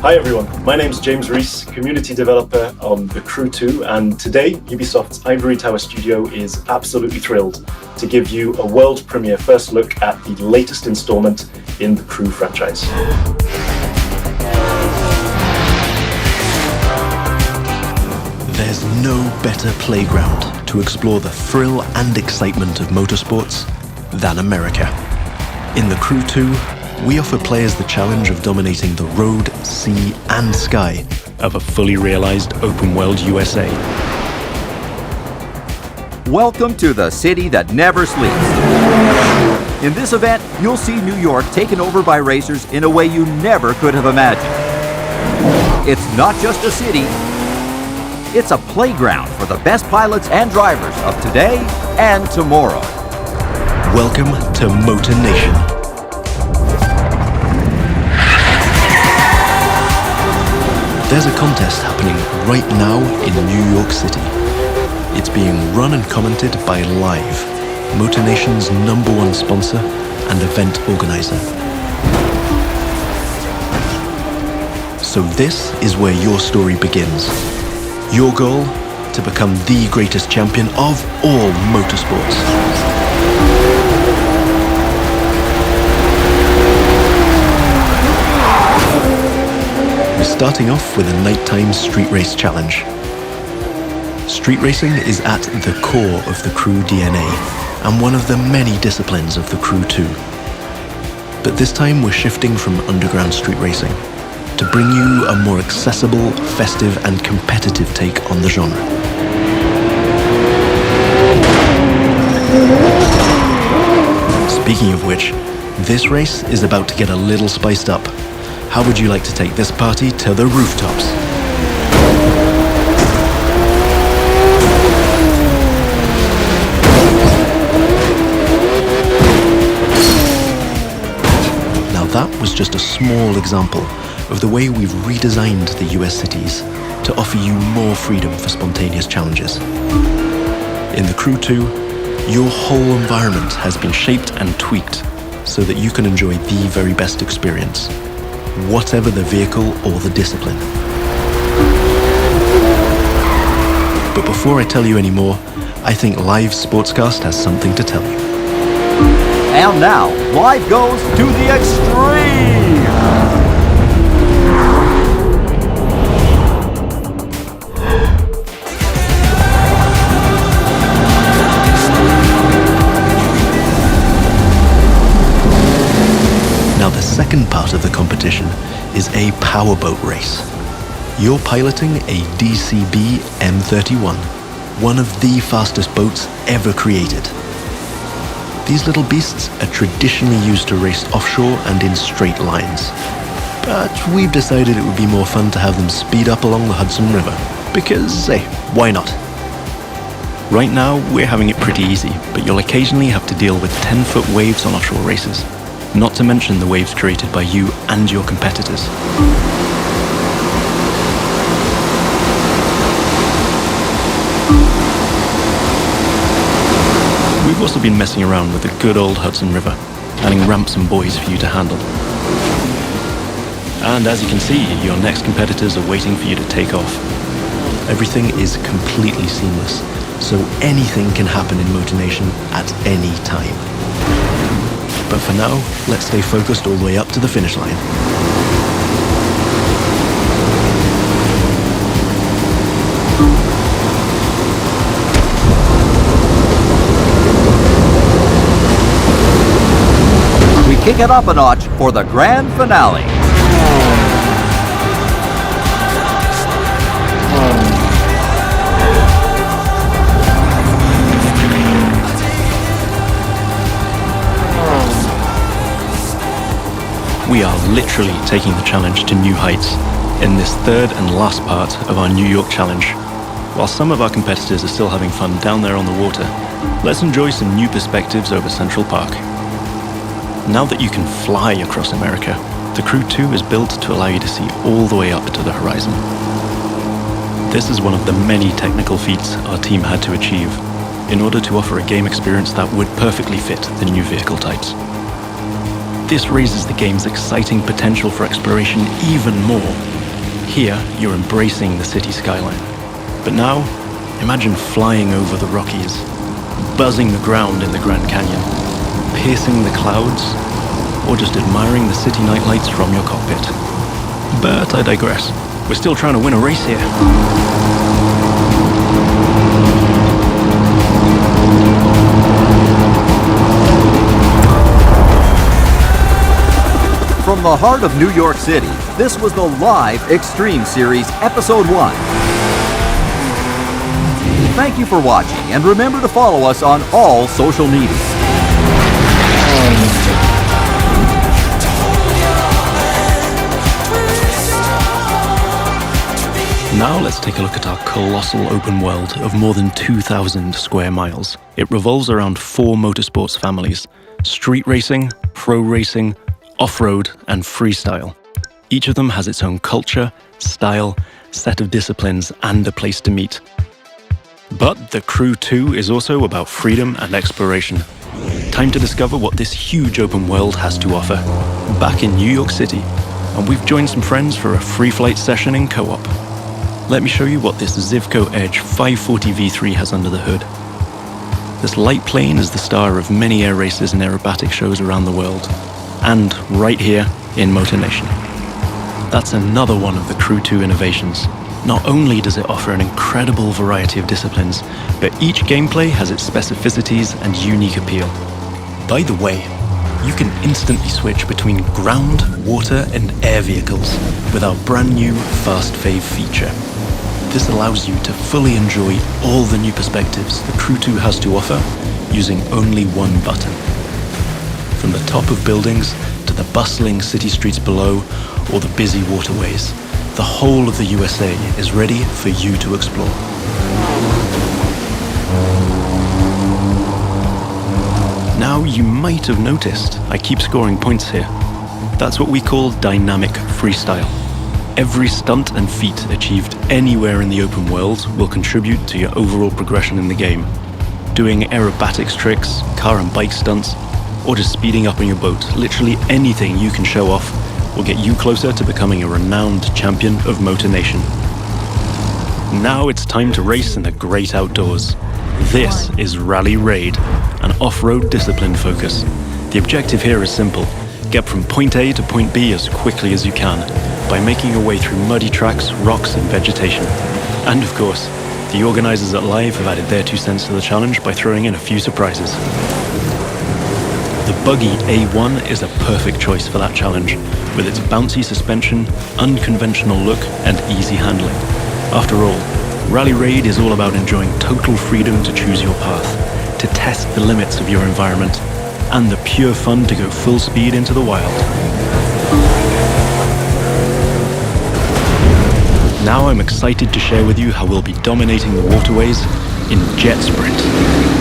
Hi everyone, my name's James Rees, community developer on The Crew 2, and today Ubisoft's Ivory Tower studio is absolutely thrilled to give you a world premiere first look at the latest installment in the Crew franchise. There's no better playground to explore the thrill and excitement of motorsports than America. In The Crew 2, we offer players the challenge of dominating the road, sea, and sky of a fully realized open-world USA. Welcome to the city that never sleeps. In this event, you'll see New York taken over by racers in a way you never could have imagined. It's not just a city, it's a playground for the best pilots and drivers of today and tomorrow. Welcome to Motor Nation. There's a contest happening right now in New York City. It's being run and commented by Live, Motor Nation's #1 sponsor and event organizer. So this is where your story begins. Your goal? To become the greatest champion of all motorsports. We're starting off with a nighttime street race challenge. Street racing is at the core of the Crew DNA and one of the many disciplines of the Crew 2. But this time we're shifting from underground street racing to bring you a more accessible, festive and competitive take on the genre. Speaking of which, this race is about to get a little spiced up. How would you like to take this party to the rooftops? Now that was just a small example of the way we've redesigned the US cities to offer you more freedom for spontaneous challenges. In the Crew 2, your whole environment has been shaped and tweaked so that you can enjoy the very best experience, whatever the vehicle or the discipline. But before I tell you any more, I think Live Sportscast has something to tell you. And now, Live goes to the extreme! Now the second part of the competition is a powerboat race. You're piloting a DCB M31, one of the fastest boats ever created. These little beasts are traditionally used to race offshore and in straight lines. But we've decided it would be more fun to have them speed up along the Hudson River, because, hey, why not? Right now, we're having it pretty easy, but you'll occasionally have to deal with 10-foot waves on offshore races. Not to mention the waves created by you and your competitors. We've also been messing around with the good old Hudson River, adding ramps and buoys for you to handle. And as you can see, your next competitors are waiting for you to take off. Everything is completely seamless, so anything can happen in Motor Nation at any time. But for now, let's stay focused all the way up to the finish line. We kick it up a notch for the grand finale. We are literally taking the challenge to new heights in this third and last part of our New York challenge. While some of our competitors are still having fun down there on the water, let's enjoy some new perspectives over Central Park. Now that you can fly across America, the Crew 2 is built to allow you to see all the way up to the horizon. This is one of the many technical feats our team had to achieve in order to offer a game experience that would perfectly fit the new vehicle types. this raises the game's exciting potential for exploration even more. Here, you're embracing the city skyline. But now, imagine flying over the Rockies, buzzing the ground in the Grand Canyon, piercing the clouds, or just admiring the city nightlights from your cockpit. But I digress. We're still trying to win a race here. From the heart of New York City, this was the live Extreme Series Episode 1. Thank you for watching, and remember to follow us on all social media. Now let's take a look at our colossal open world of more than 2,000 square miles. It revolves around 4 motorsports families: street racing, pro racing, off-road, and freestyle. Each of them has its own culture, style, set of disciplines, and a place to meet. But the Crew 2 is also about freedom and exploration. Time to discover what this huge open world has to offer. Back in New York City, and we've joined some friends for a free flight session in co-op. Let me show you what this Zivco Edge 540 V3 has under the hood. This light plane is the star of many air races and aerobatic shows around the world, and right here in Motor Nation. That's another one of the Crew 2 innovations. Not only does it offer an incredible variety of disciplines, but each gameplay has its specificities and unique appeal. By the way, you can instantly switch between ground, water, and air vehicles with our brand new Fast Fave feature. This allows you to fully enjoy all the new perspectives the Crew 2 has to offer using only one button. From the top of buildings to the bustling city streets below or the busy waterways, the whole of the USA is ready for you to explore. Now you might have noticed I keep scoring points here. That's what we call dynamic freestyle. Every stunt and feat achieved anywhere in the open world will contribute to your overall progression in the game. Doing aerobatics tricks, car and bike stunts, or just speeding up on your boat, literally anything you can show off will get you closer to becoming a renowned champion of Motor Nation. Now it's time to race in the great outdoors. This is Rally Raid, an off-road discipline focus. The objective here is simple: get from point A to point B as quickly as you can by making your way through muddy tracks, rocks, and vegetation. And of course, the organizers at Live have added their 2 cents to the challenge by throwing in a few surprises. The buggy A1 is a perfect choice for that challenge, with its bouncy suspension, unconventional look, and easy handling. After all, Rally Raid is all about enjoying total freedom to choose your path, to test the limits of your environment, and the pure fun to go full speed into the wild. Now I'm excited to share with you how we'll be dominating the waterways in Jet Sprint.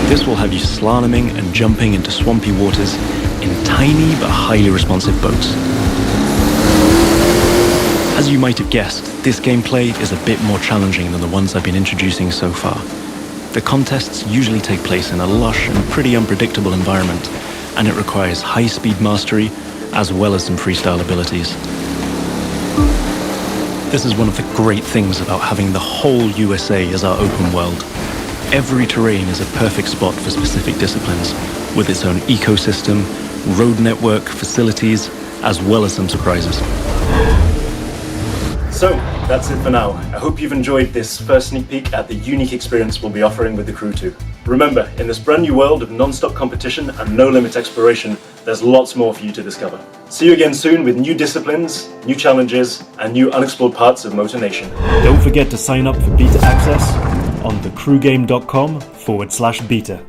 This will have you slaloming and jumping into swampy waters in tiny but highly responsive boats. As you might have guessed, this gameplay is a bit more challenging than the ones I've been introducing so far. The contests usually take place in a lush and pretty unpredictable environment, and it requires high-speed mastery as well as some freestyle abilities. This is one of the great things about having the whole USA as our open world. Every terrain is a perfect spot for specific disciplines, with its own ecosystem, road network, facilities, as well as some surprises. So, that's it for now. I hope you've enjoyed this first sneak peek at the unique experience we'll be offering with the Crew 2. Remember, in this brand new world of non-stop competition and no-limit exploration, there's lots more for you to discover. See you again soon with new disciplines, new challenges, and new unexplored parts of Motor Nation. Don't forget to sign up for beta access on thecrewgame.com/beta.